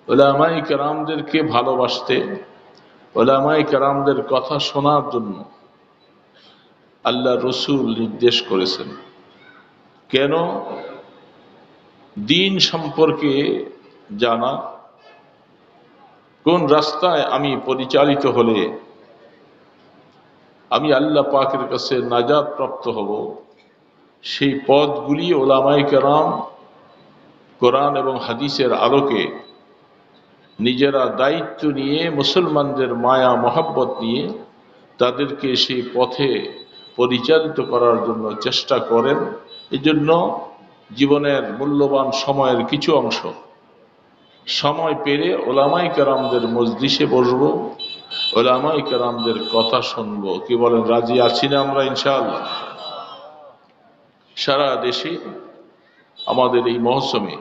উলামায়ে কেরামদেরকে ভালোবাসতে, উলামায়ে কেরামদের কথা শোনার জন্য আল্লাহ রসুল নির্দেশ করেছেন। কেন? দিন সম্পর্কে জানা, কোন রাস্তায় আমি পরিচালিত হলে আমি আল্লাহ পাকের কাছে নাজাত প্রাপ্ত হব, সেই পথগুলি উলামায়ে কেরাম কোরআন এবং হাদিসের আলোকে নিজেরা দায়িত্ব নিয়ে, মুসলমানদের মায়া মহব্বত নিয়ে তাদেরকে সেই পথে পরিচালিত করার জন্য চেষ্টা করেন। এজন্য জীবনের মূল্যবান সময়ের কিছু অংশ সময় পেলে উলামায়ে কেরামদের মজলিসে বসব, উলামায়ে কেরামদের কথা শুনবো। কি বলেন, রাজি আছি না আমরা ইনশাআল্লাহ? সারা দেশে আমাদের এই মৌসুমে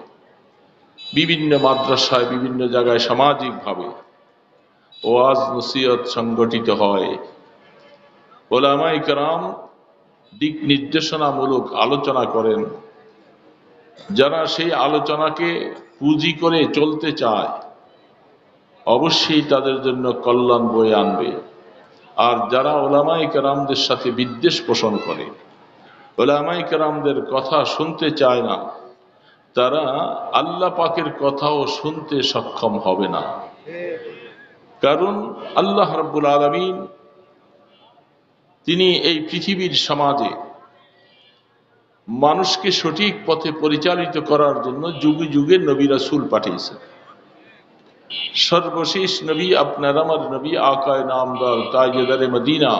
বিভিন্ন মাদ্রাসায়, বিভিন্ন জায়গায় সামাজিকভাবে ওয়াজ নসিহত সংগঠিত হয়। উলামায়ে কেরাম দিক নির্দেশনামূলক আলোচনা করেন। যারা সেই আলোচনাকে পুঁজি করে চলতে চায় অবশ্যই তাদের জন্য কল্যাণ বয়ে আনবে। আর যারা উলামায়ে কেরামদের সাথে বিদ্বেষ পোষণ করে, উলামায়ে কেরামদের কথা শুনতে চায় না, তারা আল্লাহ পাকের কথাও শুনতে সক্ষম হবে না। কারণ আল্লাহ রাব্বুল আলামিন তিনি এই পৃথিবীর সমাজে মানুষকে সঠিক পথে পরিচালিত করার জন্য যুগে যুগে নবী রাসূল পাঠিয়েছেন। সর্বশেষ নবী আপনার আমার নবী আকায়ে নামদার তাজদারে মদিনা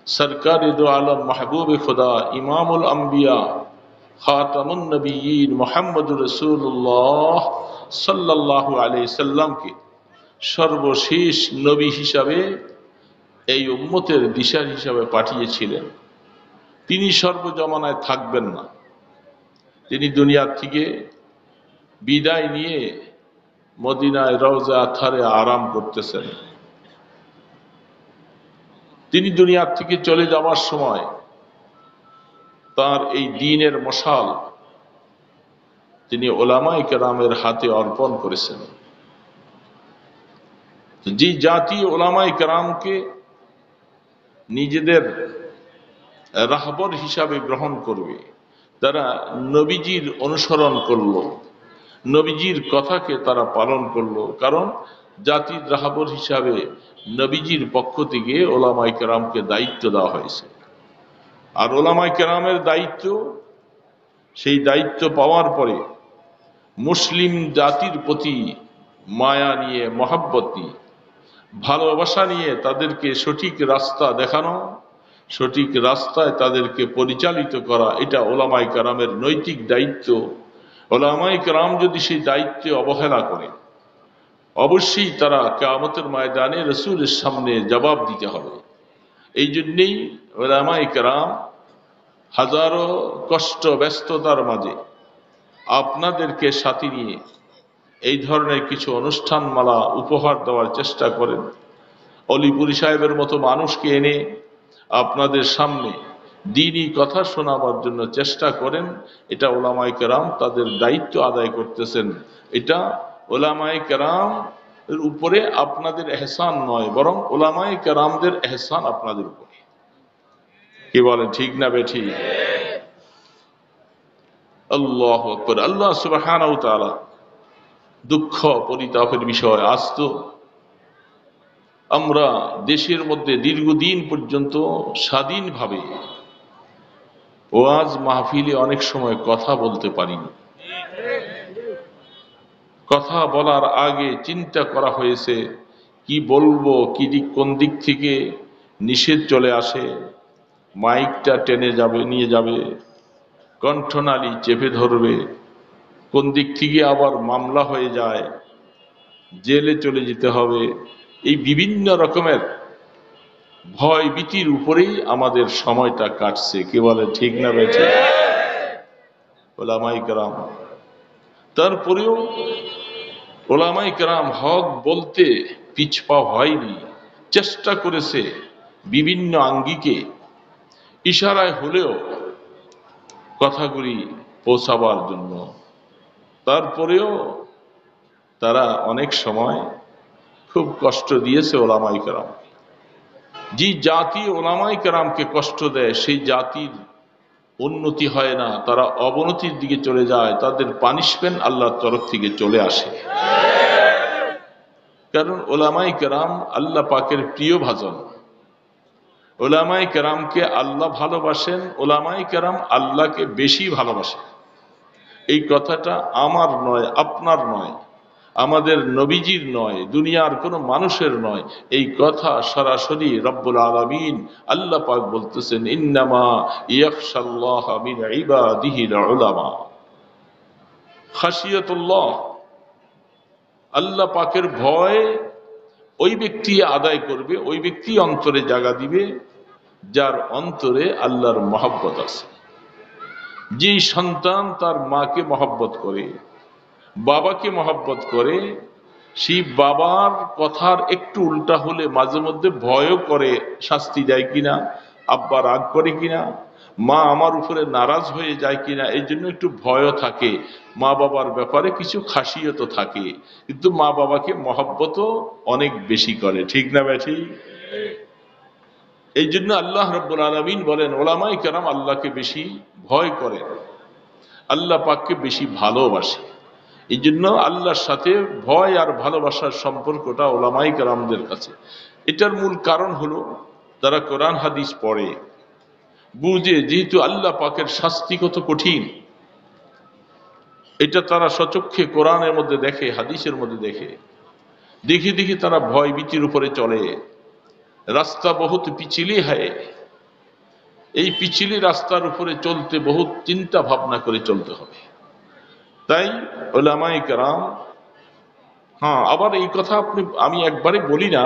সরকারে দো আলম মাহবুবে খুদা ইমামুল আম্বিয়া খাতামুন নবিয়্যিন মুহাম্মদুর রাসূলুল্লাহ সাল্লাল্লাহু আলাইহি সাল্লামকে সর্বশেষ নবী হিসাবে এই উম্মতের দিশার হিসাবে পাঠিয়েছিলেন। তিনি সর্বজমানায় থাকবেন না। তিনি দুনিয়ার থেকে বিদায় নিয়ে মদিনায় রওজা আথারে আরাম করতেছেন। তিনি দুনিয়ার থেকে চলে যাওয়ার সময় তার এই দ্বীনের মশাল তিনি উলামায়ে কেরামের হাতে অর্পণ করেছেন। যে জাতি উলামায়ে কেরামকে নিজেদের রাহবর হিসাবে গ্রহণ করবে, তারা নবীজির অনুসরণ করলো, নবীজির কথাকে তারা পালন করলো। কারণ জাতির রাহবর হিসাবে নবীজির পক্ষ থেকে উলামায়ে কেরামকে দায়িত্ব দেওয়া হয়েছে। আর উলামায়ে কেরামের দায়িত্ব, সেই দায়িত্ব পাওয়ার পরে মুসলিম জাতির প্রতি মায়া নিয়ে, মহব্বত নিয়ে, ভালোবাসা নিয়ে তাদেরকে সঠিক রাস্তা দেখানো, সঠিক রাস্তায় তাদেরকে পরিচালিত করা, এটা উলামায়ে কেরামের নৈতিক দায়িত্ব। উলামায়ে কেরাম যদি সেই দায়িত্বে অবহেলা করে, অবশ্যই তারা কিয়ামতের ময়দানে রাসূলের সামনে জবাব দিতে হবে। এই জন্যেই উলামায়ে কেরাম হাজারো কষ্ট ব্যস্ততার মাঝে আপনাদেরকে সাথে নিয়ে এই ধরনের কিছু অনুষ্ঠানমালা উপহার দেওয়ার চেষ্টা করেন। অলিপুরি সাহেবের মতো মানুষকে এনে আপনাদের সামনে দ্বীনি কথা শোনাবার জন্য চেষ্টা করেন। এটা উলামায়ে কেরাম তাদের দায়িত্ব আদায় করতেছেন। এটা উলামায়ে কেরাম এর উপরে আপনাদের এহসান নয়, বরং উলামায়ে কেরামদের এহসান আপনাদের উপরে। কি বলেন, ঠিক না বেঠিক? আল্লাহু আকবার। আল্লাহ সুবহানাহু ওয়া তাআলা দুঃখ পরিতাপের বিষয়, আজ তো আমরা দেশের মধ্যে দীর্ঘদিন পর্যন্ত স্বাধীনভাবে ওয়াজ মাহফিলে অনেক সময় কথা বলতে পারিনি। কথা বলার আগে চিন্তা করা হয়েছে কি বলবো, কি দিক, কোন দিক থেকে নিষেধ চলে আসে, মাইকটা টেনে যাবে, নিয়ে যাবে, কণ্ঠনালী চেপে ধরবে, কোন দিক থেকে আবার মামলা হয়ে যায়, জেলে চলে যেতে হবে। এই বিভিন্ন রকমের ভয় ভীতির উপরেই আমাদের সময়টা কাটছে। কি বলে, ঠিক না বেঠিক? উলামায়ে কেরাম, তারপরেও উলামায়ে কেরাম হক বলতে পিছপা হয়নি, চেষ্টা করেছে বিভিন্ন আঙ্গিকে, ইশারায় হলেও কথাগুলি পৌঁছাবার জন্য। তারপরেও তারা অনেক সময় খুব কষ্ট দিয়েছে ওলামাই কেরাম। যে জাতি ওলামাই কেরামকে কষ্ট দেয় সেই জাতির উন্নতি হয় না, তারা অবনতির দিকে চলে যায়, তাদের পানিশমেন্ট আল্লাহর তরফ থেকে চলে আসে। কারণ ওলামাই কেরাম আল্লাহ পাকের প্রিয় ভাজন। ওলামাই কেরামকে আল্লাহ ভালোবাসেন, ওলামাই কেরাম আল্লাহকে বেশি ভালোবাসেন। এই কথাটা আমার নয়, আপনার নয়, আমাদের নবীজির নয়, দুনিয়ার কোনো মানুষের নয়। এই কথা সরাসরি রব্বুল আলামিন আল্লাহ পাক বলতেছেন, ইন্নামা ইয়াখশাল্লাহ মিন ইবাদিহিল উলামা। খাশিয়াতুল্লাহ, আল্লাহ পাকের ভয় ওই ব্যক্তি আদায় করবে, ওই ব্যক্তি অন্তরে জায়গা দিবে যার অন্তরে আল্লাহর মহব্বত আছে। যে সন্তান তার মাকে মহব্বত করে, বাবাকে মহব্বত করে, সেই বাবার কথার একটু উল্টা হলে মাঝে মধ্যে ভয়ও করে, শাস্তি দেয় কিনা, আব্বা রাগ করে কিনা, মা আমার উপরে নারাজ হয়ে যায় কিনা, এই জন্য একটু ভয়ও থাকে। মা বাবার ব্যাপারে কিছু খাসিয়ত থাকে, কিন্তু মা বাবাকে মহব্বতও অনেক বেশি করে। ঠিক না বেঠি? এই জন্য আল্লাহ রাব্বুল আলামিন বলেন, ওলামায়ে কেরাম আল্লাহকে বেশি ভয় করেন, আল্লাহ পাককে বেশি ভালোবাসে। এই জন্য আল্লাহর সাথে ভয় আর ভালোবাসার সম্পর্কটা ওলামায়ে কেরামদের কাছে। এটার মূল কারণ হলো তারা কোরআন হাদিস পড়ে, বুঝে, যেহেতু আল্লাহ পাকের শাস্তি কত কঠিন এটা তারা সচক্ষে কোরআনের মধ্যে দেখে, হাদিসের মধ্যে দেখে, দেখে দেখে তারা ভয় ভীতির উপরে চলে। রাস্তা বহুত পিছিলি হয়, এই পিছিলি রাস্তার উপরে চলতে বহুত চিন্তা ভাবনা করে চলতে হবে। তাই উলামায়ে কেরাম, হ্যাঁ, আবার এই কথা আমি একবারে বলি না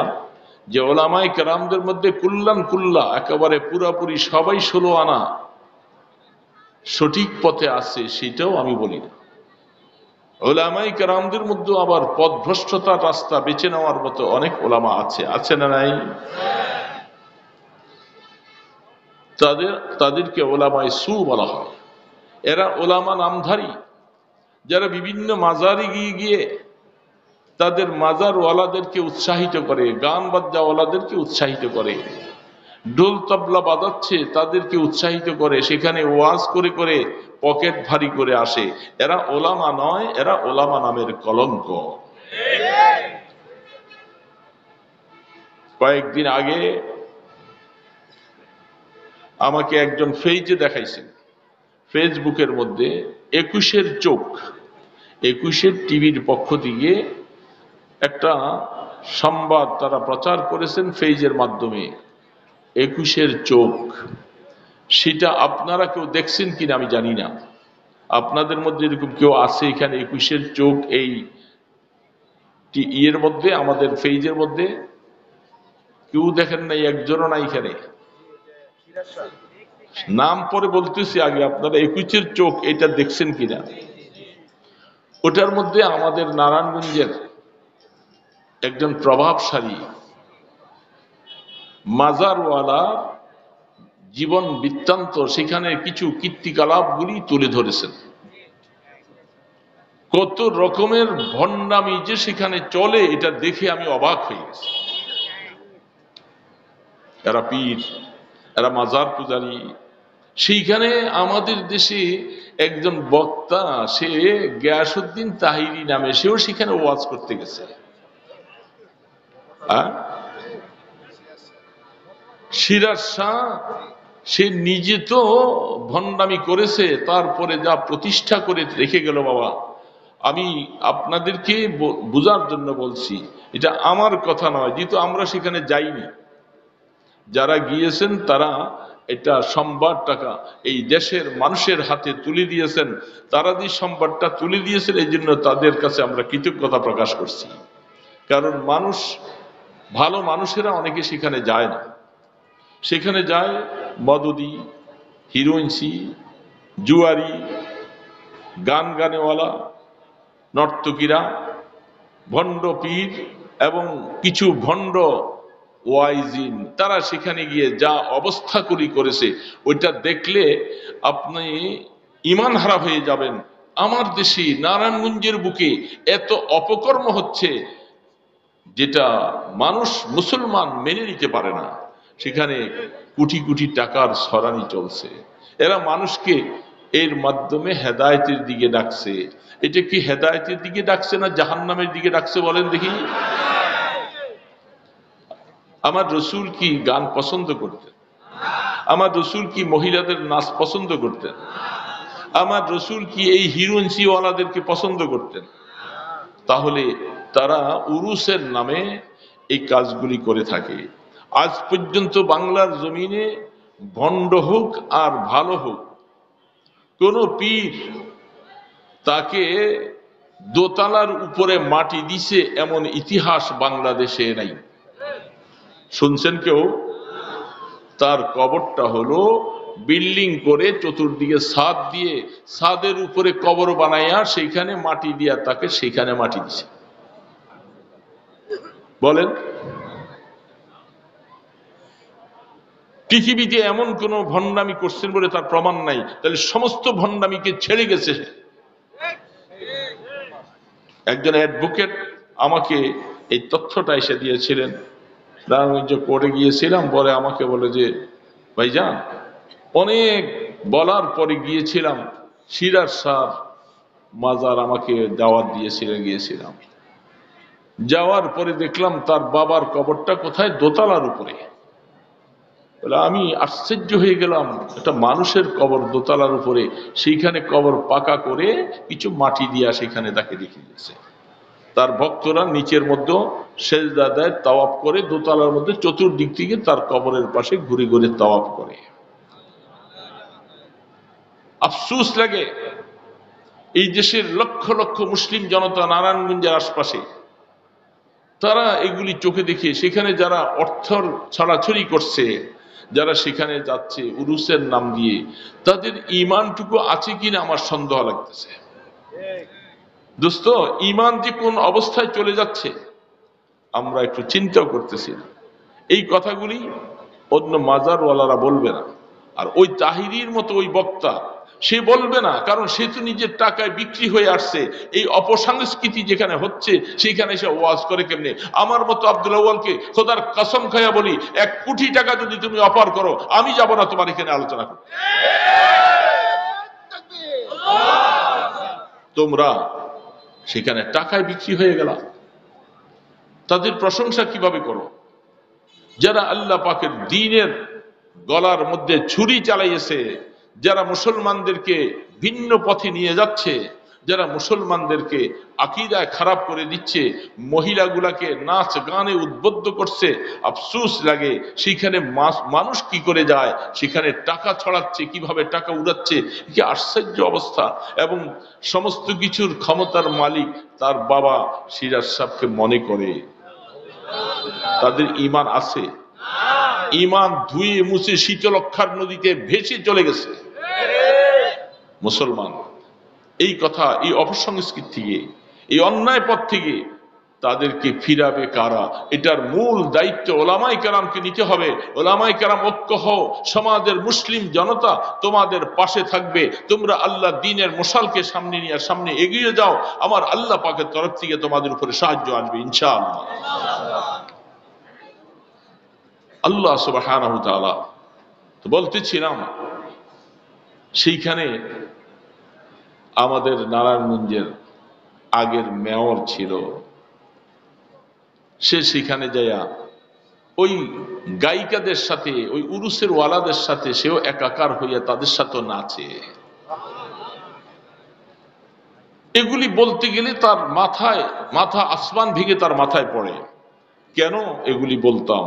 যে উলামায়ে কেরামদের মধ্যে কুল্লা একেবারে পুরাপুরি সবাই 16 আনা সঠিক পথে আছে, সেটাও আমি বলি না। উলামায়ে কেরামদের মধ্যে আবার পথভ্রষ্টতার রাস্তা বেছে নেওয়ার মতো অনেক ওলামা আছে না নাই? তাদেরকে ওলামায়ে সু বলা হয়। এরা ওলামা নামধারী, যারা বিভিন্ন মাজারে গিয়ে তাদের মাজার ওয়ালাদেরকে উৎসাহিত করে, গান বাদ্যাওয়ালাদেরকে উৎসাহিত করে, ঢোল তবলা বাজাচ্ছে তাদেরকে উৎসাহিত করে, সেখানে ওয়াজ করে করে পকেট ভারী করে আসে। এরা ওলামা নয়, এরা ওলামা নামের কলঙ্ক। কয়েকদিন আগে আমাকে একজন ফেজে দেখাইছেন, ফেসবুকের মধ্যে 21-এর চোখ, 21-এর টিভির পক্ষ থেকে একটা সংবাদ তারা প্রচার করেছেন ফেজের মাধ্যমে, 21-এর চোখ। সেটা আপনারা কেউ দেখছেন কিনা আমি জানি না। আপনাদের মধ্যে এরকম কেউ আছে এখানে 21-এর চোখ এই ইয়ের মধ্যে, আমাদের ফেজের মধ্যে কেউ দেখেন নাই? একজনও নাই এখানে? নাম পরে বলতেছি, আগে আপনারা 21-এর চোখ এটা দেখছেন কিনা? ওটার মধ্যে আমাদের নারায়ণগঞ্জের একজন প্রভাবশালী মাজারওয়ালা জীবন বৃত্তান্ত, সেখানে কিছু কীর্তিকলাপগুলি তুলে ধরেছেন। কত রকমের ভণ্ডামি যে সেখানে চলে, এটা দেখে আমি অবাক হয়ে গেছি। এরা পীর, এরা মাজার পূজারী। সেইখানে আমাদের দেশে একজন বক্তা, সে গিয়াসউদ্দিন তাহিরি নামে, সেও সেখানে ওয়াজ করতে গেছে। সিরাজ শাহ, সে নিজে তো ভণ্ডামি করেছে, তারপরে যা প্রতিষ্ঠা করে রেখে গেল। বাবা, আমি আপনাদেরকে বোঝার জন্য বলছি, এটা আমার কথা নয়, যেহেতু আমরা সেখানে যাইনি। যারা গিয়েছেন তারা এটা সংবাদটাকা এই দেশের মানুষের হাতে তুলে দিয়েছেন। তারা যে সংবাদটা তুলে দিয়েছেন, এই জন্য তাদের কাছে আমরা কৃতজ্ঞতা প্রকাশ করছি। কারণ মানুষ, ভালো মানুষেরা অনেকে সেখানে যায় না। সেখানে যায় মদদি, হিরোইনসি, জুয়ারি, গানেওয়ালা, নর্তকীরা, ভণ্ড পীর এবং কিছু ভণ্ড ওয়াইজিন। তারা সেখানে গিয়ে যা অবস্থাগুলি করেছে, ওইটা দেখলে আপনি ঈমান হারা হয়ে যাবেন। আমার দেশে নারায়ণগঞ্জের বুকে এত অপকর্ম হচ্ছে যেটা মানুষ মুসলমান মেনে নিতে পারে না। সেখানে কোটি কোটি টাকার ছড়ানি চলছে। এরা মানুষকে এর মাধ্যমে হেদায়েতের দিকে ডাকছে। এটা কি হেদায়েতের দিকে ডাকছে না জাহান্নামের দিকে ডাকছে বলেন দেখি? আমার রসুল কি গান পছন্দ করতেন? আমার রসুল কি মহিলাদের নাচ পছন্দ করতেন? আমার রসুল কি এই হিরোইনসিওয়ালাদেরকে পছন্দ করতেন? তাহলে তারা উরুসের নামে এই কাজগুলি করে থাকে। আজ পর্যন্ত বাংলার জমিনে ভণ্ড হোক আর ভালো হোক, কোন পীর তাকে দোতলার উপরে মাটি দিছে এমন ইতিহাস বাংলাদেশে নাই। শুনছেন কেউ? তার কবরটা হলো বিল্ডিং করে চতুর্দিকে ছাদ দিয়ে, ছাদের উপরে কবর বানাইয়া সেইখানে মাটি দিয়া তাকে সেইখানে মাটি দিছে। বলেন, পৃথিবীতে এমন কোন ভণ্ডামি করছেন বলে তার প্রমাণ নাই, তাহলে সমস্ত ভণ্ডামিকে ছেড়ে গেছে। একজন অ্যাডভোকেট আমাকে এই তথ্যটা এসে দিয়েছিলেন। নারায়ণগঞ্জ কোর্টে গিয়েছিলাম, পরে আমাকে বলে যে ভাইজান, অনেক বলার পরে গিয়েছিলাম সিরাজ শাহ মাজার, আমাকে দাওয়াত দিয়েছিলেন, গিয়েছিলাম। যাওয়ার পরে দেখলাম তার বাবার কবরটা কোথায়? দোতলার উপরে। বলে আমি আশ্চর্য হয়ে গেলাম, একটা মানুষের কবর দোতলার উপরে, সেইখানে কবর পাকা করে কিছু মাটি দিয়া সেখানে তাকে রেখে দিয়েছে। তার ভক্তরা নিচের মধ্যে সেজদা দেয়, তাওয়াফ করে, দোতলার মধ্যে চতুর্দিক থেকে তার কবরের পাশে ঘুরে ঘুরে তাওয়াফ করে। আফসোস লাগে, এই দেশের লক্ষ লক্ষ মুসলিম জনতা নারায়ণগঞ্জের আশপাশে, তারা এগুলি চোখে দেখে, সেখানে যারা অর্থ ছড়াছড়ি করছে, যারা সেখানে যাচ্ছে উরুসের নাম দিয়ে, তাদের ইমানটুকু আছে কিনা আমার সন্দেহ লাগতেছে। দোস্ত, ইমান যে কোন অবস্থায় চলে যাচ্ছে আমরা একটু চিন্তাও করতেছি না। এই কথাগুলি অন্য মাজারওয়ালারা বলবে না, আর ওই তাহিরির মতো ওই বক্তা সে বলবে না, কারণ সে তো নিজের টাকায় বিক্রি হয়ে আসছে। এই অপসংস্কৃতি যেখানে হচ্ছে সেখানে এসে ওয়াজ করে কেমনে? আমার মতো আব্দুল আউয়ালকে খোদার কসম খাইয়া বলি, 1 কোটি টাকা যদি তুমি অফার করো, আমি যাব না তোমার এখানে আলোচনা করতে। তোমরা সেখানে টাকায় বিক্রি হয়ে গেল, তাদের প্রশংসা কিভাবে করো? যারা আল্লাহ পাকের দ্বীনের গলার মধ্যে ছুরি চালাইয়েছে, যারা মুসলমানদেরকে ভিন্ন পথে নিয়ে যাচ্ছে, যারা মুসলমানদেরকে আকীদায় খারাপ করে দিচ্ছে, মহিলাগুলাকে নাচ গানে উদ্বুদ্ধ করছে, আফসোস লাগে সেখানে মানুষ কি করে যায়, সেখানে টাকা ছড়াচ্ছে, কিভাবে টাকা উড়াচ্ছে, কি আশ্চর্য অবস্থা। এবং সমস্ত কিছুর ক্ষমতার মালিক তার বাবা সিরাজ সাহেবকে মনে করে। তাদের ঈমান আছে? ঈমান ধুয়ে মুছে শীতলক্ষার নদীতে ভেসে চলে গেছে। মুসলমান এই কথা, এই অপসংস্কৃতি থেকে, এই অন্যায় পথ থেকে তাদেরকে ফিরাবে কারা? এটার মূল দায়িত্ব ওলামায়ে কেরামকে নিতে হবে। ওলামায়ে কেরাম ঐক্য হও, সমাজের মুসলিম জনতা তোমাদের পাশে থাকবে। তোমরা আল্লাহ দ্বীনের মশালকে সামনে নিয়ে সামনে এগিয়ে যাও, আমার আল্লাহ পাকের তরফ থেকে তোমাদের উপরে সাহায্য আসবে ইনশাআল্লাহ। আল্লাহ সুবহানাহু ওয়া তাআলা তো বলতেছিলাম, সেইখানে আমাদের নারায়ণগঞ্জের আগের মেয়র ছিল, সে সেখানে যাইয়া ওই গায়িকাদের সাথে, ওই উরুসের ওয়ালাদের সাথে সেও একাকার হইয়া তাদের সাথে নাচে। এগুলি বলতে গেলে তার মাথা আসমান ভেঙে তার মাথায় পড়ে। কেন এগুলি বলতাম?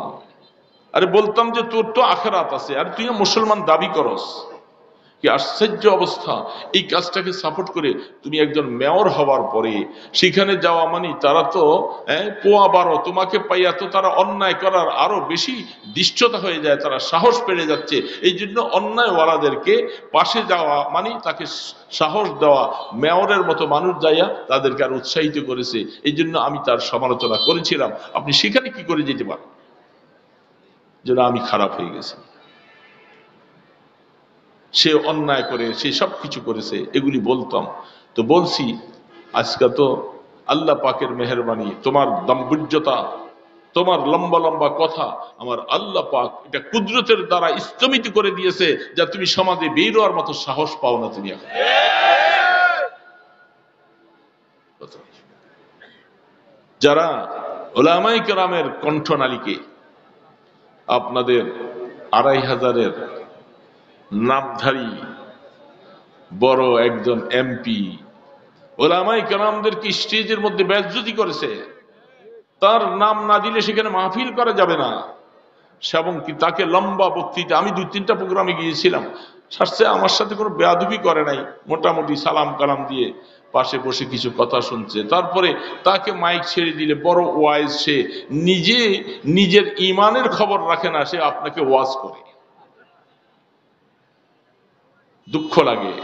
আরে বলতাম যে তোর তো আখিরাত আছে, আর তুই মুসলমান দাবি করস। কি আশ্চর্য অবস্থা! এই কাজটাকে সাপোর্ট করে তুমি একজন মেয়র হওয়ার পরে সেখানে যাওয়া, মানে তারা তো পোয়া বারো, তোমাকে পাইয়া তো তারা অন্যায় করার আরো বেশি দৃষ্টতা হয়ে যায়, তারা সাহস পেয়ে যাচ্ছে। এই জন্য অন্যায়ওয়ালাদেরকে পাশে যাওয়া মানে তাকে সাহস দেওয়া, মেয়রের মতো মানুষ যাইয়া তাদেরকে আর উৎসাহিত করেছে। এই জন্য আমি তার সমালোচনা করেছিলাম, আপনি সেখানে কি করে যেতে পারেন? যেন আমি খারাপ হয়ে গেছি। সে অন্যায় করে, সে সবকিছু করেছে, এগুলি বলতাম। তো বলছি আজকে তো আল্লাহ পাকের মেহেরবানি, তোমার দাম্ভির্যতা, তোমার লম্বা লম্বা কথা আমার আল্লাহ পাক এটা কুদরতের দ্বারা স্থমিত করে দিয়েছে, যা তুমি সমাজে বের হওয়ার মতো সাহস পাও না তুমি এখন। যারা উলামায়ে কেরামের কণ্ঠনালীকে আপনাদের ২৫০০-এর নামধারী বড় একজন এমপি উলামায়ে কেরামদেরকে স্টেজের মধ্যে বেইজ্জতি করেছে, তার নাম না দিলে সেখানে মাহফিল করা যাবে না, এবং কি তাকে লম্বা বক্তৃতা, আমি ২-৩টা প্রোগ্রামে গিয়েছিলাম, সাথে আমার সাথে কোনো বেয়াদবি করে নাই, মোটামুটি সালাম কালাম দিয়ে পাশে বসে কিছু কথা শুনছে। তারপরে তাকে মাইক ছেড়ে দিলে বড় ওয়াইজ, সে নিজে নিজের ইমানের খবর রাখে না, সে আপনাকে ওয়াজ করে। দুঃখ লাগে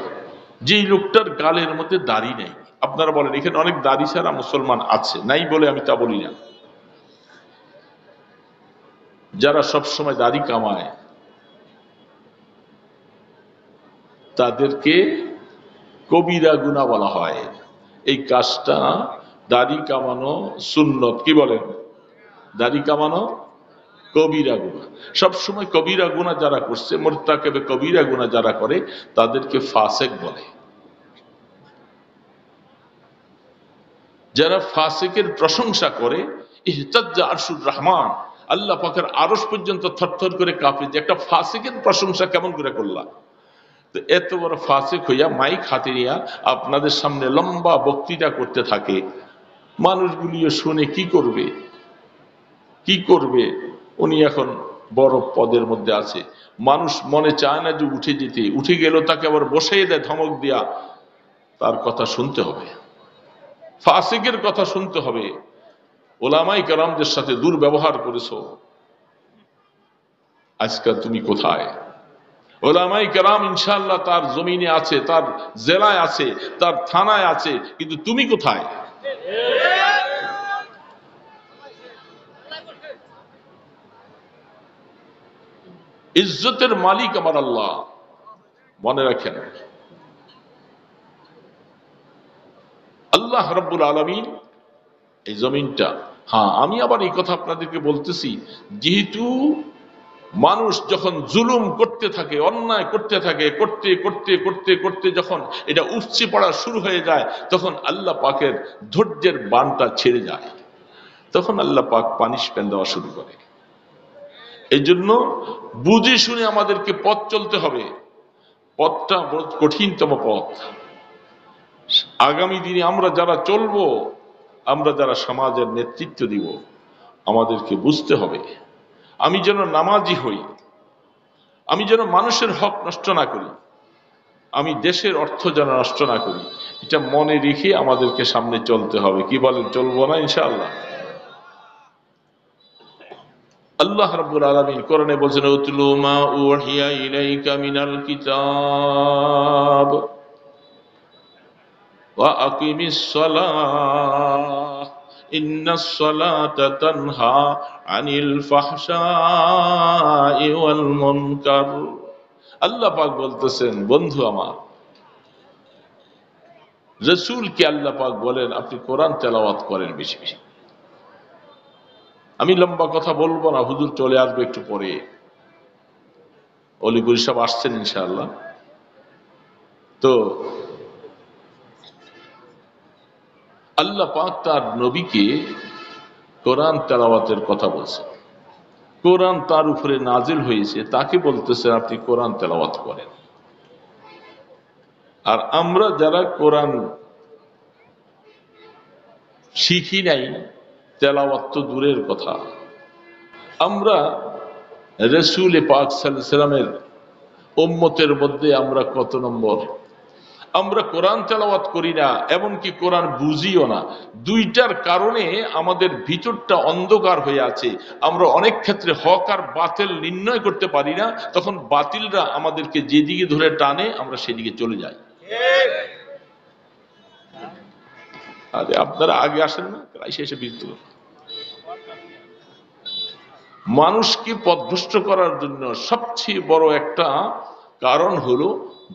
যে লোকটার গালের মধ্যে দাড়ি নেই। আপনারা বলেন এখানে অনেক দাড়ি ছাড়া মুসলমান আছে, নাই বলে আমি তা বলি না। যারা সবসময় দাড়ি কামায় তাদেরকে কবিরা গুনাহ বলা হয়। এই কাজটা, দাড়ি কামানো সুন্নত, কি বলেন, দাড়ি কামানো কবিরা গুনাহ। সবসময় কবিরা গুনাহ যারা করছে, মুরতাকিবে কবিরা গুনাহ যারা করে তাদেরকে ফাসেক বলে। যারা ফাসেকের প্রশংসা করে, ইহতাজ্জা আরশুর রহমান, আল্লাহ পাকের আরশ পর্যন্ত থরথর করে কাঁপে যে একটা ফাসেকের প্রশংসা কেমন করে করলাম। তো এত বড় ফাসেক হইয়া মাইক হাতে নিয়া আপনাদের সামনে লম্বা বক্তৃতা করতে থাকে, মানুষগুলিও শুনে কি করবে, কি করবে। উনি এখন বড় পদের মধ্যে আছে, মানুষ মনে চায় না যে উঠে যেতে, উঠে গেল তাকে আবার বসিয়ে দেয় ধমক দিয়া, তার কথা শুনতে হবে, ফাসিকের কথা শুনতে হবে। উলামায়ে কেরামদের সাথে দুর্ব্যবহার করেছো, আজকাল তুমি কোথায়? উলামায়ে কেরাম ইনশাআল্লাহ তার জমিনে আছে, তার জেলায় আছে, তার থানায় আছে, কিন্তু তুমি কোথায়? ইজ্জতের মালিক আমার আল্লাহ, মনে রাখেন। আল্লাহ রাব্বুল আলামিন এই জমিনটা, হ্যাঁ আমি আবার এই কথা আপনাদেরকে বলতেছি, যেহেতু মানুষ যখন জুলুম করতে থাকে, অন্যায় করতে থাকে, করতে করতে করতে করতে যখন এটা উপচে পড়া শুরু হয়ে যায়, তখন আল্লাহ পাকের ধৈর্যের বানটা ছেড়ে যায়, তখন আল্লাহ পাক পানিশমেন্ট দেওয়া শুরু করে। এই জন্য বুঝে শুনে আমাদেরকে পথ চলতে হবে। পথটা বড় কঠিনতম পথ। আগামী দিনে আমরা যারা চলবো, আমরা যারা সমাজের নেতৃত্ব দিব, আমাদেরকে বুঝতে হবে আমি যেন নামাজি হই, আমি যেন মানুষের হক নষ্ট না করি, আমি দেশের অর্থ যেন নষ্ট না করি, এটা মনে রেখে আমাদেরকে সামনে চলতে হবে। কি বলেন, চলবো না ইনশাআল্লাহ? আল্লাহ রাব্বুল আলামিন কোরআনে বলেছেন, উতলু মা উহিয়া ইলাইকা মিনাল কিতাব ওয়া আকিমিস সালাহ ইন্নাস সালাতা তানহা আনিল ফাহশাই ওয়াল মুনকার। আল্লাহ পাক বলতেছেন, বন্ধু আমার, রাসূলকে আল্লাহ পাক বলেন আপনি কোরআন তেলাওয়াত করেন বেশি বেশি। আমি লম্বা কথা বলবো না, হুজুর চলে আসবে একটু পরে, অলিপুরি সব আসছেন ইনশাআল্লাহ। তো আল্লাহ পাক তার নবীকে কোরআন তেলাওয়াতের কথা বলছেন, কোরআন তার উপরে নাজিল হয়েছে, তাকে বলতেছেন আপনি কোরআন তেলাওয়াত করেন। আর আমরা যারা কোরআন শিখি নাই, তেলাওয়াত তো দূরের কথা, আমরা রাসূল পাক সাল্লাল্লাহু আলাইহি সাল্লামের উম্মতের মধ্যে আমরা কত নম্বর? আমরা কোরআন তেলাওয়াত করি না, এমনকি কোরআন বুঝিও না। দুইটার কারণে আমাদের ভিতরটা অন্ধকার হয়ে আছে। আমরা অনেক ক্ষেত্রে হক আর বাতিল নির্ণয় করতে পারি না, তখন বাতিলরা আমাদেরকে যেদিকে ধরে টানে আমরা সেদিকে চলে যাই। আরে আপনারা আগে আসেন না, এসে বিরত। মানুষকে পথভ্রষ্ট করার জন্য সবচেয়ে বড় একটা কারণ হলো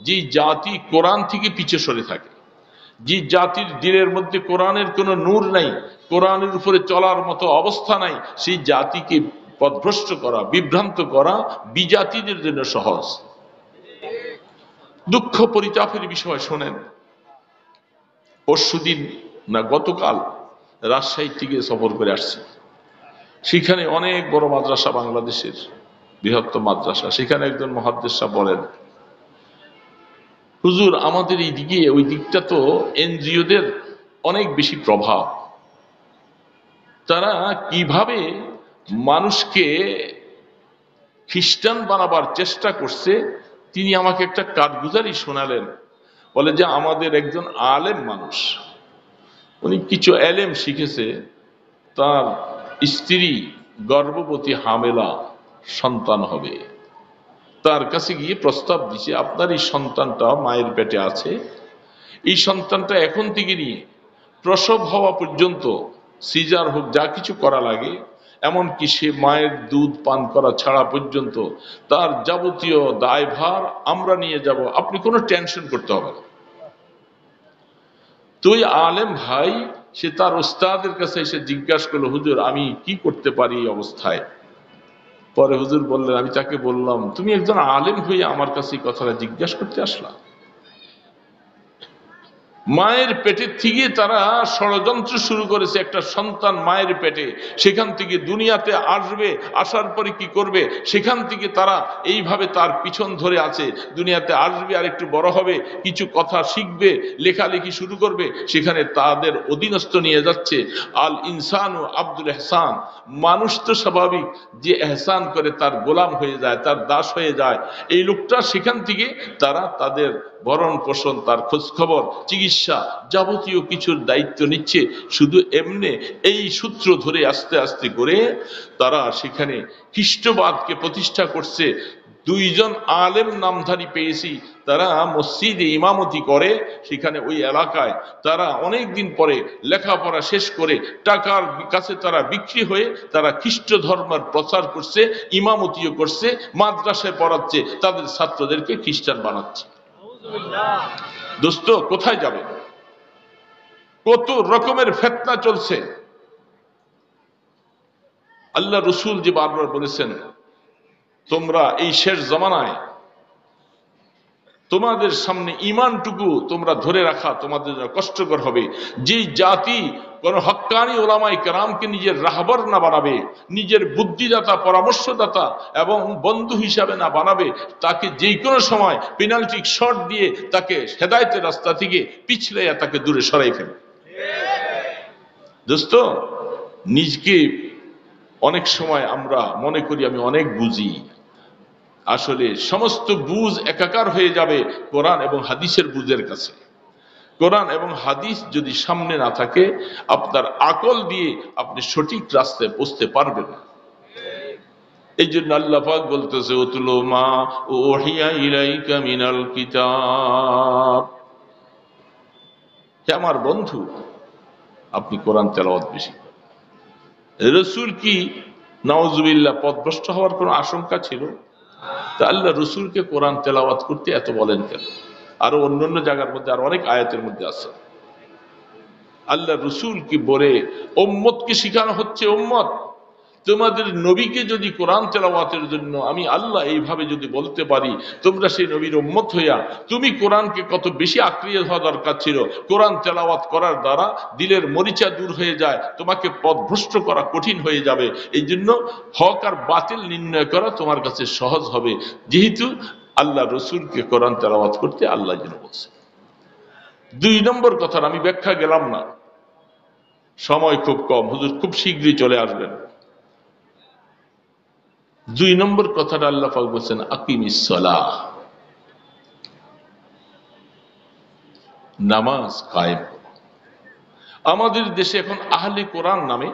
যে জাতি কোরআন থেকে পিছে সরে থাকে, যে জাতির দিলের মধ্যে কোরআনের কোনো নূর নাই, কোরআনের উপরে চলার মতো অবস্থা নাই, সেই জাতিকে পথভ্রষ্ট করা, বিভ্রান্ত করা বিজাতিদের জন্য সহজ। দুঃখ পরিতাপের বিষয় শোনেন, পরশুদিন না গতকাল রাজশাহী থেকে সফর করে আসছি। সেখানে অনেক বড় মাদ্রাসা, বাংলাদেশের বৃহত্তম মাদ্রাসা। সেখানে একজন মুহাদ্দিস সাহেব বলেন, হুজুর আমাদের এই দিকে, ওই দিকটা তো এনজিওদের অনেক বেশি প্রভাব। তারা কিভাবে মানুষকে খ্রিস্টান বানাবার চেষ্টা করছে, তিনি আমাকে একটা কাঠগুজারি শোনালেন। বলে যে আমাদের একজন আলেম মানুষ, উনি কিছু এলেম শিখেছে, তার স্ত্রী গর্ভবতী, হামেলা, সন্তান হবে। তার কাছে গিয়ে প্রস্তাব দিছে, আপনার এই সন্তানটা মায়ের পেটে আছে, এই সন্তানটা এখন থেকে নিয়ে প্রসব হওয়া পর্যন্ত, সিজার হোক, যা কিছু করা লাগে, এমনকি সে মায়ের দুধ পান করা ছাড়া পর্যন্ত তার যাবতীয় দায়ভার আমরা নিয়ে যাব, আপনি কোনো টেনশন করতে হবে না। তুই আলেম ভাই, সে তার ওস্তাদের কাছে এসে জিজ্ঞাসা করলো, হুজুর আমি কি করতে পারি এই অবস্থায়? পরে হুজুর বললেন, আমি তাকে বললাম, তুমি একজন আলেম হয়ে আমার কাছে এই কথাটা জিজ্ঞাসা করতে আসলা? মায়ের পেটের থেকে তারা ষড়যন্ত্র শুরু করেছে, একটা সন্তান মায়ের পেটে, সেখান থেকে দুনিয়াতে আসবে, আসার পরে কি করবে, সেখান থেকে তারা এইভাবে তার পিছন ধরে আছে। দুনিয়াতে আসবে, আর একটু বড় হবে, কিছু কথা শিখবে, লেখালেখি শুরু করবে, সেখানে তাদের অধীনস্থ নিয়ে যাচ্ছে। আল ইনসান ও আব্দুল এহসান, মানুষ তো স্বাভাবিক যে এহসান করে তার গোলাম হয়ে যায়, তার দাস হয়ে যায়। এই লোকটা সেখান থেকে তারা তাদের ভরণ পোষণ, তার খোঁজ খবর, চিকিৎসা, যাবতীয় কিছুর দায়িত্ব নিচ্ছে। শুধু এমনি এই সূত্র ধরে আস্তে আস্তে করে তারা সেখানে খ্রিস্টবাদকে প্রতিষ্ঠা করছে। দুইজন আলেম নামধারী পেয়েছি, তারা মসজিদে ইমামতি করে, সেখানে ওই এলাকায় তারা অনেক দিন পরে লেখাপড়া শেষ করে টাকার কাছে তারা বিক্রি হয়ে তারা খ্রিস্ট ধর্মের প্রচার করছে, ইমামতিও করছে, মাদ্রাসায় পড়াচ্ছে, তাদের ছাত্রদেরকে খ্রিস্টান বানাচ্ছে। দোস্ত কোথায় যাবে? কত রকমের ফিতনা চলছে। আল্লাহ রসুল যে বারবার বলেছেন, তোমরা এই শেষ জামানায় তোমাদের সামনে ইমানটুকু তোমরা ধরে রাখা তোমাদের জন্য কষ্টকর হবে। যেই জাতি কোন হক্কানি ওলামায়ে কেরামকে নিজের রাহবার না বানাবে, নিজের বুদ্ধিদাতা, পরামর্শদাতা এবং বন্ধু হিসাবে না বানাবে, তাকে যে কোনো সময় পেনাল্টি শট দিয়ে তাকে হেদায়েতের রাস্তা থেকে পিছলাইয়া তাকে দূরে সরাই ফেলবে। দোস্ত, নিজকে অনেক সময় আমরা মনে করি আমি অনেক বুঝি, আসলে সমস্ত বুঝ একাকার হয়ে যাবে কোরআন এবং হাদিসের বুঝের কাছে। কোরআন এবং হাদিস যদি সামনে না থাকে, আপনার আকল দিয়ে আপনি সঠিক রাস্তায় পৌঁছতে পারবেন না। এই জন্য আল্লাহ পাক বলতেছে, উতলু মা উহিয়া ইলাইকা মিনাল কিতাব। হে আমার বন্ধু, আপনি কোরআন তেলাওয়াত বেশি করেন। রাসূল কি নাউজুবিল্লাহ পথভ্রষ্ট হওয়ার কোনো আশঙ্কা ছিল? তা আল্লাহ রসুলকে কোরআন তেলাওয়াত করতে এত বলেন কেন? আরো অন্যান্য জায়গার মধ্যে, আর অনেক আয়াতের মধ্যে আছে। আল্লাহ রসুল কি বলে উম্মতকে শিখানো হচ্ছে, উম্মত তোমাদের নবীকে যদি কোরআন তেলাওয়াতের জন্য আমি আল্লাহ এইভাবে যদি বলতে পারি, তোমরা সেই নবীর উম্মত হইয়া তুমি কোরআনকে কত বেশি আঁকড়িয়ে ধরা দরকার ছিল। কোরআন তেলাওয়াত করার দ্বারা দিলের মরিচা দূর হয়ে যায়, তোমাকে পথভ্রষ্ট করা কঠিন হয়ে যাবে। এই জন্য হক আর বাতিল নির্ণয় করা তোমার কাছে সহজ হবে, যেহেতু আল্লাহ রসুলকে কোরআন তেলাওয়াত করতে আল্লাহ যেন বলছে। 2 নম্বর কথার আমি ব্যাখ্যা গেলাম না, সময় খুব কম, হুজুর খুব শীঘ্রই চলে আসবেন। 2 নম্বর কথাটা আল্লাহ পাক বলেছেন, আকিমিস সালাহ, নামাজ কায়েম। আমাদের দেশে এখন আহলে কোরআন নামে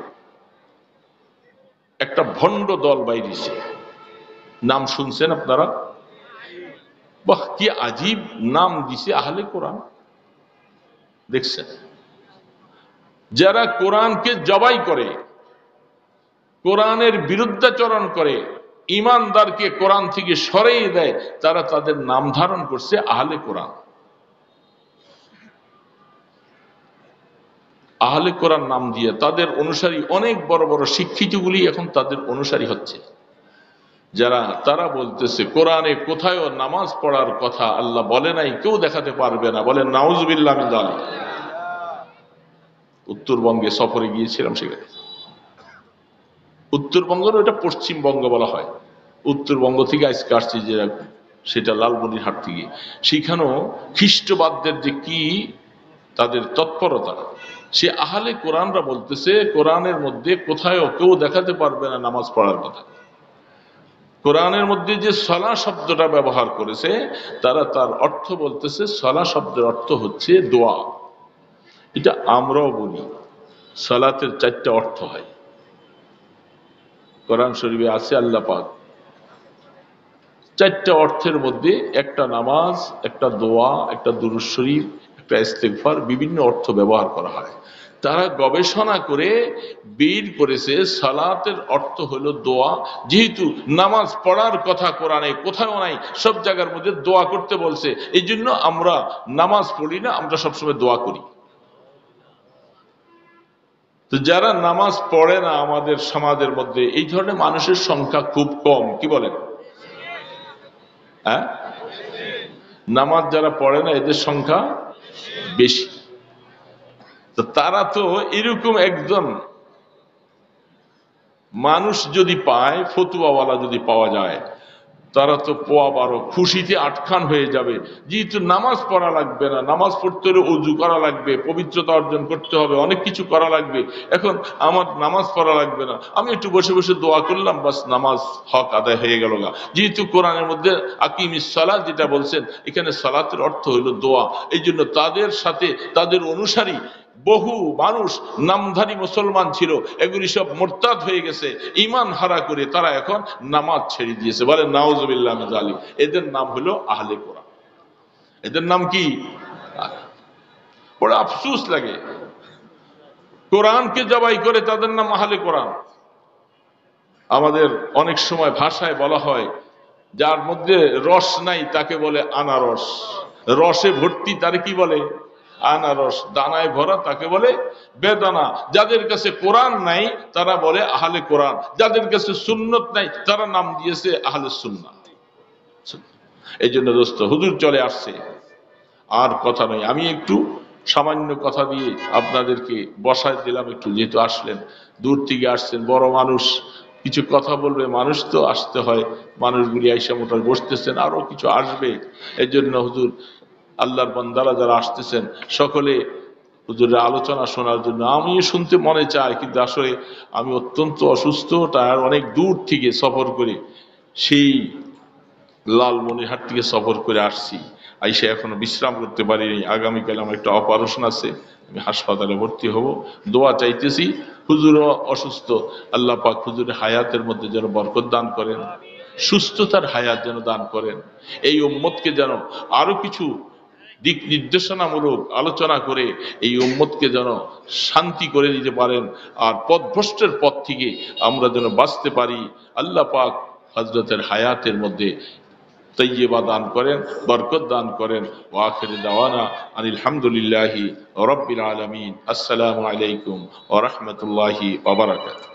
একটা ভণ্ড দল বাইরেছে, নাম শুনছেন আপনারা? বাহ, কি আজীব নাম দিছে আহলে কোরআন। দেখছেন, যারা কোরআনকে জবাই করে, কোরআনের বিরুদ্ধাচরণ করে, ইমানদারকে কোরআন থেকে সরিয়ে দেয়, তারা তাদের নাম ধারণ করছে আহলে কোরআন। আহলে কোরআন নাম দিয়ে তাদের অনুসারী অনেক বড় বড় শিক্ষিতগুলি এখন তাদের অনুসারী হচ্ছে, যারা তারা বলতেছে কোরআনে কোথায়ও নামাজ পড়ার কথা আল্লাহ বলে নাই, কেউ দেখাতে পারবে না, বলে নাউজুবিল্লাহ মিন যালিক। উত্তরবঙ্গে সফরে গিয়েছিলাম, সেখানে উত্তরবঙ্গের ওটা পশ্চিমবঙ্গ বলা হয়, উত্তরবঙ্গ থেকে আজকে আসছি যে সেটা লালমনিরহাট থেকে, সেখানেও খ্রিস্টবাদদের যে কি তাদের তৎপরতা, সে আহলে কোরআনরা বলতেছে কোরআনের মধ্যে কোথায়ও কেউ দেখাতে পারবে না নামাজ পড়ার কথা। কোরআনের মধ্যে যে সলা শব্দটা ব্যবহার করেছে, তারা তার অর্থ বলতেছে সলা শব্দের অর্থ হচ্ছে দোয়া। এটা আমরাও বলি, সালাতের 4টা অর্থ হয়, কোরআন শরীফে আছে আল্লাহ পাক 4টা অর্থের মধ্যে একটা নামাজ, একটা দোয়া, একটা দুরূদ শরীফ, একটা ইস্তেগফার, বিভিন্ন অর্থ ব্যবহার করা হয়। তারা গবেষণা করে বের করেছে সালাতের অর্থ হলো দোয়া। যেহেতু নামাজ পড়ার কথা কোরআনে কোথাও নাই, সব জায়গার মধ্যে দোয়া করতে বলছে, এই জন্য আমরা নামাজ পড়ি না, আমরা সবসময় দোয়া করি। তো যারা নামাজ পড়ে না আমাদের সমাজের মধ্যে, এই ধরনের মানুষের সংখ্যা খুব কম, কি বলেন? হ্যাঁ, নামাজ যারা পড়ে না এদের সংখ্যা বেশি। তো তারা তো এরকম একজন মানুষ যদি পায়, ফতুয়াওয়ালা যদি পাওয়া যায়, তারা তো পোয়া বারো খুশিতে আটখান হয়ে যাবে। যেহেতু নামাজ পড়া লাগবে না, নামাজ পড়তে হলে উজু করা লাগবে, পবিত্রতা অর্জন করতে হবে, অনেক কিছু করা লাগবে। এখন আমার নামাজ পড়া লাগবে না, আমি একটু বসে বসে দোয়া করলাম, বাস নামাজ হক আদায় হয়ে গেল গা। যেহেতু কোরআনের মধ্যে আকিমিস সালাত যেটা বলছেন, এখানে সালাতের অর্থ হইল দোয়া। এই জন্য তাদের সাথে তাদের অনুসারী বহু মানুষ নামধারী মুসলমান ছিল, এগুলি সব মোরতাদ হয়ে গেছে, ঈমান হারা করে তারা এখন নামাজ ছেড়ে দিয়েছে, বলে নাউজুবিল্লাহ মিন যালিক। এদের নাম হলো আহলে কোরআন। এদের নাম কি? বড় আফসোস লাগে, কোরআনকে জবাই করে তাদের নাম আহলে কোরআন। আমাদের অনেক সময় ভাষায় বলা হয়, যার মধ্যে রস নাই তাকে বলে আনারস, রসে ভর্তি তারে কি বলে? আনারস, দানায় ভরা তাকে বলে বেদানা। যাদের কাছে কোরআন নাই তারা বলে আহলে কোরআন, যাদের কাছে সুন্নত নাই তারা নাম দিয়েছে আহলে সুন্নাত। এই জন্য দোস্ত, হুজুর চলে আসছে, আর কথা নয়, আমি একটু সামান্য কথা দিয়ে আপনাদেরকে বসায় দিলাম একটু, যেহেতু আসলেন, দূর থেকে আসছেন, বড় মানুষ, কিছু কথা বলবে, মানুষ তো আসতে হয়, মানুষগুলি আইসা মোটার বসতেছেন, আরো কিছু আসবে। এই জন্য হুজুর, আল্লাহর বান্দারা যারা আসতেছেন সকলে হুজুরের আলোচনা শোনার জন্য, আমি শুনতে মনে চায়, কিন্তু আসলে আমি অত্যন্ত অসুস্থ, তার অনেক দূর থেকে সফর করে, সেই লালমনিরহাট থেকে সফর করে আসছি, আইসা এখনো বিশ্রাম করতে পারিনি। আগামীকাল আমার একটা অপারেশন আছে, আমি হাসপাতালে ভর্তি হব, দোয়া চাইতেছি। হুজুরও অসুস্থ, আল্লাহ পাক হুজুরের হায়াতের মধ্যে যেন বরকত দান করেন, সুস্থতার হায়াত যেন দান করেন, এই উম্মতকে যেন আরো কিছু দিক নির্দেশনামূলক আলোচনা করে এই উম্মতকে যেন শান্তি করে দিতে পারেন, আর পথভ্রষ্টের পথ থেকে আমরা যেন বাঁচতে পারি। আল্লাহ পাক হযরতের হায়াতের মধ্যে তৈয়বা দান করেন, বরকত দান করেন। ওয়া আখিরু দাওয়ানা আনিল হামদুলিল্লাহি রাব্বিল আলামিন। আসসালামু আলাইকুম ওয়া রাহমাতুল্লাহি ওয়া বারাকাতুহু।